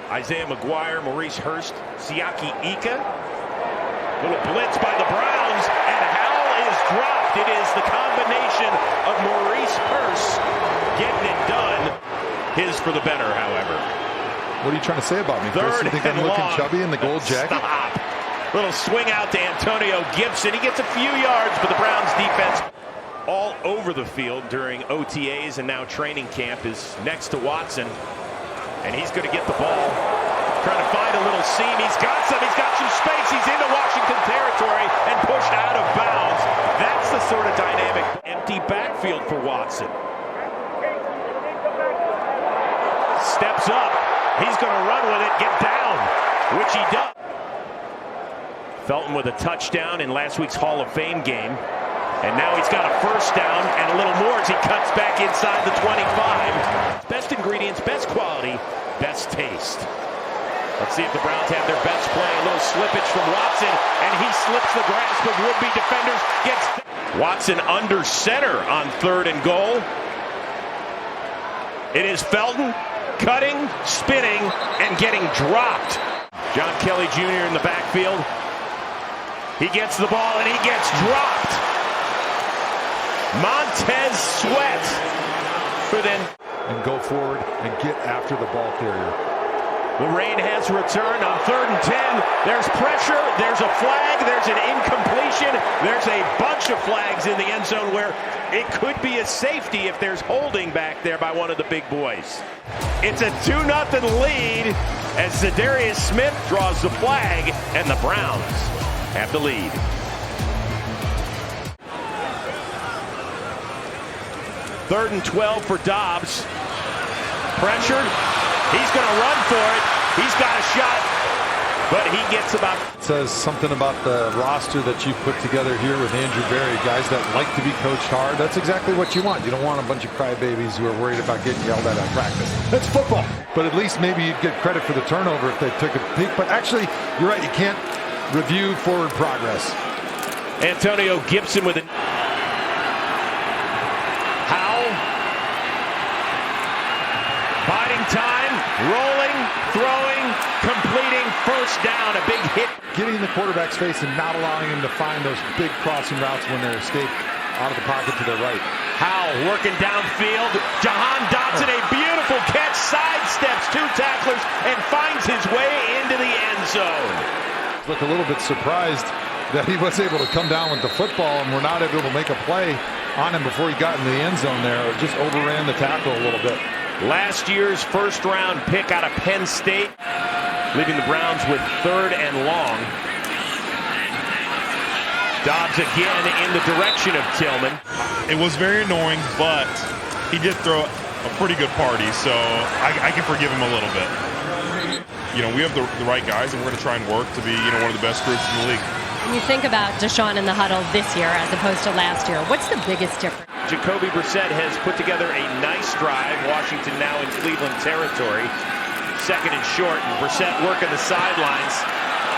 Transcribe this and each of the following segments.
Isaiah McGuire, Maurice Hurst, Siaki Ika. Little blitz by the Browns, and Howell is dropped. It is the combination of Maurice Hurst getting it done. His for the better, however. What are you trying to say about me, Chris? Third You think and I'm looking long. chubby in the gold jacket? Stop. Little swing out to Antonio Gibson. He gets a few yards, but the Browns defense all over the field during OTAs and now training camp is next to Watson. And he's going to get the ball. Trying to find a little seam. He's got some space. He's into Washington territory and pushed out of bounds. That's the sort of dynamic. Empty backfield for Watson. Steps up. He's going to run with it, get down, which he does. Felton with a touchdown in last week's Hall of Fame game. And now he's got a first down and a little more as he cuts back inside the 25. Best ingredients, best quality, best taste. Let's see if the Browns have their best play. A little slippage from Watson, and he slips the grasp of would-be defenders. Gets Watson under center on 3rd and goal. It is Felton cutting, spinning, and getting dropped. John Kelly Jr. in the backfield. He gets the ball, and he gets dropped. Montez Sweat for then. And go forward and get after the ball carrier. The rain has returned on 3rd and 10. There's pressure. There's a flag. There's an incompletion. There's a bunch of flags in the end zone where it could be a safety if there's holding back there by one of the big boys. It's a 2-0 lead as Za'Darius Smith draws the flag, and the Browns have the lead. Third and 12 for Dobbs. Pressured. He's going to run for it. He's got a shot, but he gets about. It says something about the roster that you put together here with Andrew Berry, guys that like to be coached hard. That's exactly what you want. You don't want a bunch of crybabies who are worried about getting yelled at on practice. That's football. But at least maybe you'd get credit for the turnover if they took a peek. But actually, you're right. You can't review forward progress. Antonio Gibson with it. Howell. Biding time, rolling, throwing, completing, first down, a big hit. Getting in the quarterback's face and not allowing him to find those big crossing routes when they're escaped out of the pocket to their right. Howell working downfield. Jahan Dotson, a beautiful catch, sidesteps 2 tacklers and finds his way into the end zone. Look a little bit surprised that he was able to come down with the football and we're not able to make a play on him before he got in the end zone there. It just overran the tackle a little bit. Last year's first-round pick out of Penn State, leaving the Browns with 3rd and long. Dobbs again in the direction of Tillman. It was very annoying, but he did throw a pretty good party, so I can forgive him a little bit. You know, we have the right guys, and we're going to try and work to be, one of the best groups in the league. When you think about Deshaun in the huddle this year as opposed to last year, what's the biggest difference? Jacoby Brissett has put together a nice drive. Washington now in Cleveland territory. 2nd and short, and Brissett working the sidelines.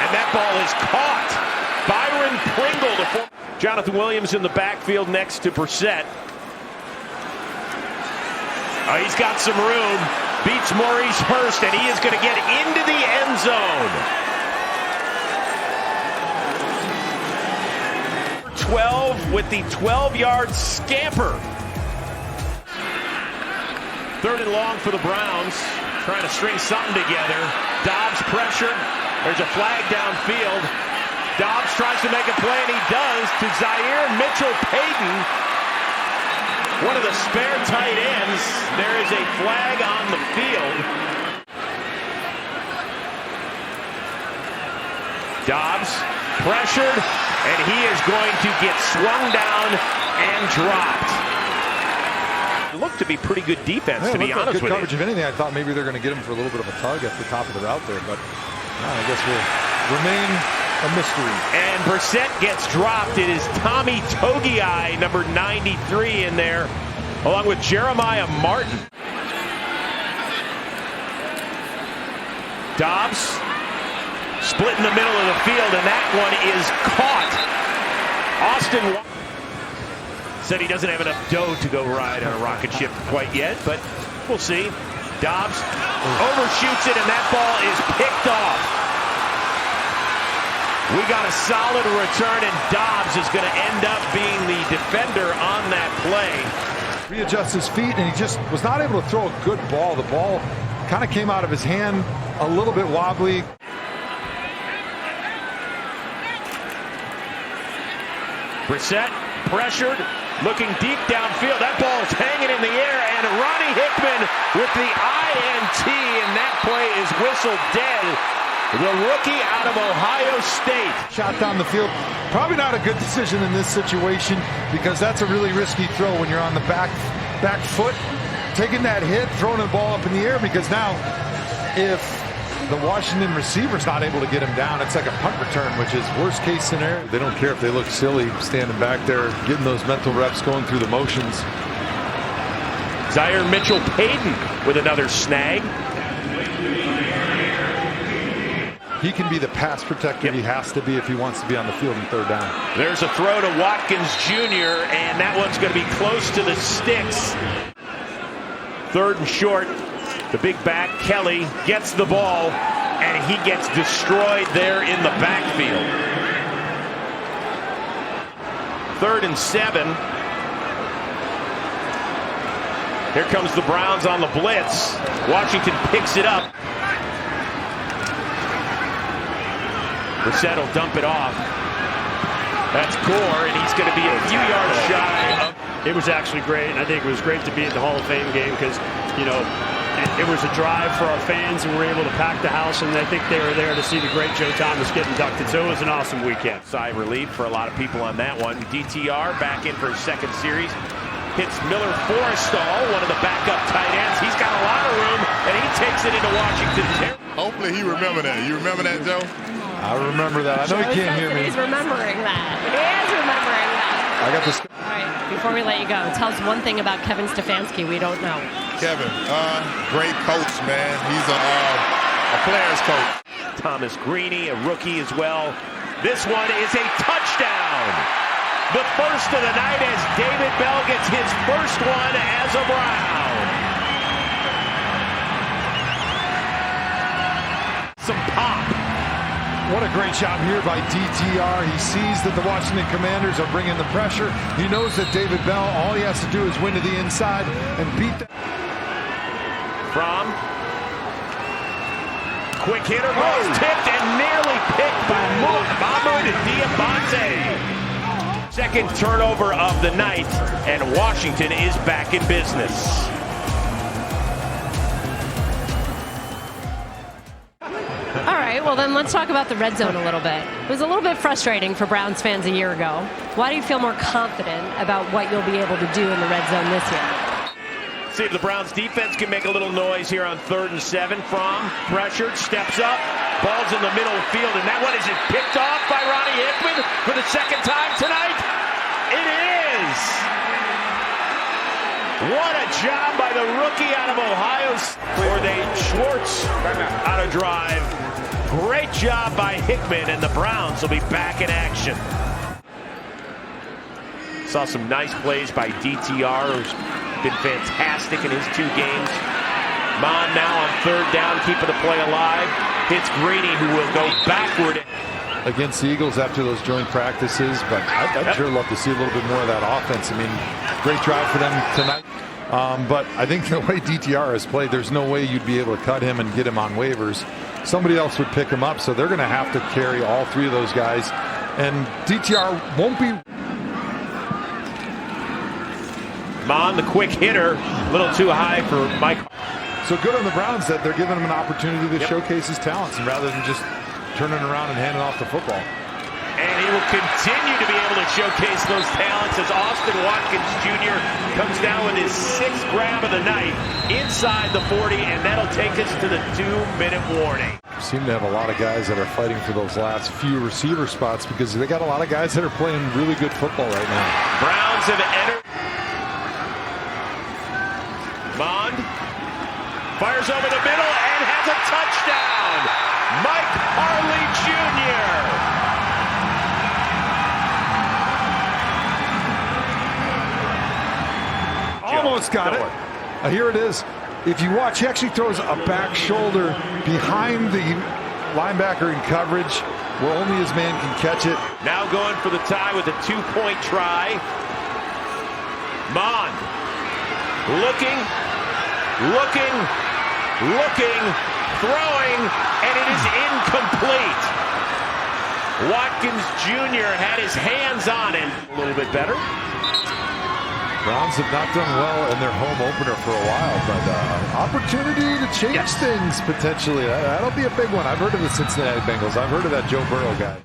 And that ball is caught. Byron Pringle. Jonathan Williams in the backfield next to Brissett. He's got some room. Beats Maurice Hurst, and he is going to get into the end zone. 12 with the 12-yard scamper. 3rd and long for the Browns. Trying to string something together. Dobbs pressured. There's a flag downfield. Dobbs tries to make a play, and he does, to Zaire Mitchell-Payton. One of the spare tight ends. There is a flag on the field. Dobbs pressured, and he is going to get swung down and dropped. It looked to be pretty good defense, to be honest with you. Coverage, if anything, I thought maybe they're going to get him for a little bit of a tug at the top of the route there, but I guess we'll remain a mystery. And Brissett gets dropped. It is Tommy Togiai, number 93 in there, along with Jeremiah Martin. Dobbs split in the middle of the field, and that one is caught. Austin said he doesn't have enough dough to go ride on a rocket ship quite yet, but we'll see. Dobbs overshoots it, and that ball is picked off. We got a solid return, and Dobbs is going to end up being the defender on that play. Readjusts his feet, and he just was not able to throw a good ball. The ball kind of came out of his hand a little bit wobbly. Brissett pressured, looking deep downfield. That ball's hanging in the air, and Ronnie Hickman with the INT, and that play is whistled dead. The rookie out of Ohio State. Shot down the field. Probably not a good decision in this situation because that's a really risky throw when you're on the back foot. Taking that hit, throwing the ball up in the air, because now if the Washington receiver's not able to get him down, it's like a punt return, which is worst case scenario. They don't care if they look silly standing back there, getting those mental reps, going through the motions. Zaire Mitchell-Payton with another snag. He can be the pass protector he has to be if he wants to be on the field in third down. There's a throw to Watkins Jr., and that one's going to be close to the sticks. Third and short. The big back, Kelly, gets the ball, and he gets destroyed there in the backfield. 3rd and 7. Here comes the Browns on the blitz. Washington picks it up. Brissett will dump it off. That's Gore, and he's going to be a few yards shy. It was actually great, and I think it was great to be at the Hall of Fame game because, you know, it was a drive for our fans, and we were able to pack the house, and I think they were there to see the great Joe Thomas get inducted. So it was an awesome weekend. Sigh of relief for a lot of people on that one. DTR back in for his second series. Hits Miller Forrestall, one of the backup tight ends. He's got a lot of room, and he takes it into Washington. Hopefully he remember that. You remember that, Joe? I remember that. I know he can't hear me. He's remembering that. He is remembering that. I got this. All right, before we let you go, tell us one thing about Kevin Stefanski we don't know. Kevin, great coach, man. He's a player's coach. Thomas Greeny, a rookie as well. This one is a touchdown. The first of the night as David Bell gets his first one as a Brown. Some pop. What a great job here by DTR. He sees that the Washington Commanders are bringing the pressure. He knows that David Bell, all he has to do is win to the inside and beat them. From quick hitter, ball tipped and nearly picked by Mahmoud Diabate. Second turnover of the night, and Washington is back in business. All right, well then let's talk about the red zone a little bit. It was a little bit frustrating for Browns fans a year ago. Why do you feel more confident about what you'll be able to do in the red zone this year? See if the Browns defense can make a little noise here on 3rd and 7. From pressured, steps up, ball's in the middle of the field, and that one is picked off by Ronnie Hickman for the second time tonight. It is. What a job by the rookie out of Ohio State. Schwartz out of drive. Great job by Hickman, and the Browns will be back in action. Saw some nice plays by DTR, who's been fantastic in his 2 games. Mon now on 3rd down, keeping the play alive. Hits Greeny, who will go backward. Against the Eagles after those joint practices, but I'd sure love to see a little bit more of that offense. I mean, great drive for them tonight. But I think the way DTR has played, there's no way you'd be able to cut him and get him on waivers. Somebody else would pick him up, so they're going to have to carry all 3 of those guys. And DTR won't be. Mon, the quick hitter, a little too high for Mike. So good on the Browns that they're giving him an opportunity to showcase his talents, and rather than just turning around and handing off the football. And he will continue to be able to showcase those talents as Austin Watkins Jr. comes down with his 6th grab of the night inside the 40, and that'll take us to the 2-minute warning. Seem to have a lot of guys that are fighting for those last few receiver spots because they got a lot of guys that are playing really good football right now. Browns have entered. Mond fires over the middle and has a touchdown. Mike Harley Jr. Almost got it. Here it is. If you watch, he actually throws a back shoulder behind the linebacker in coverage where only his man can catch it. Now going for the tie with a 2-point try. Mond looking, throwing, and it is incomplete. Watkins Jr. had his hands on it. A little bit better. Browns have not done well in their home opener for a while, but opportunity to change things potentially. That'll be a big one. I've heard of the Cincinnati Bengals. I've heard of that Joe Burrow guy.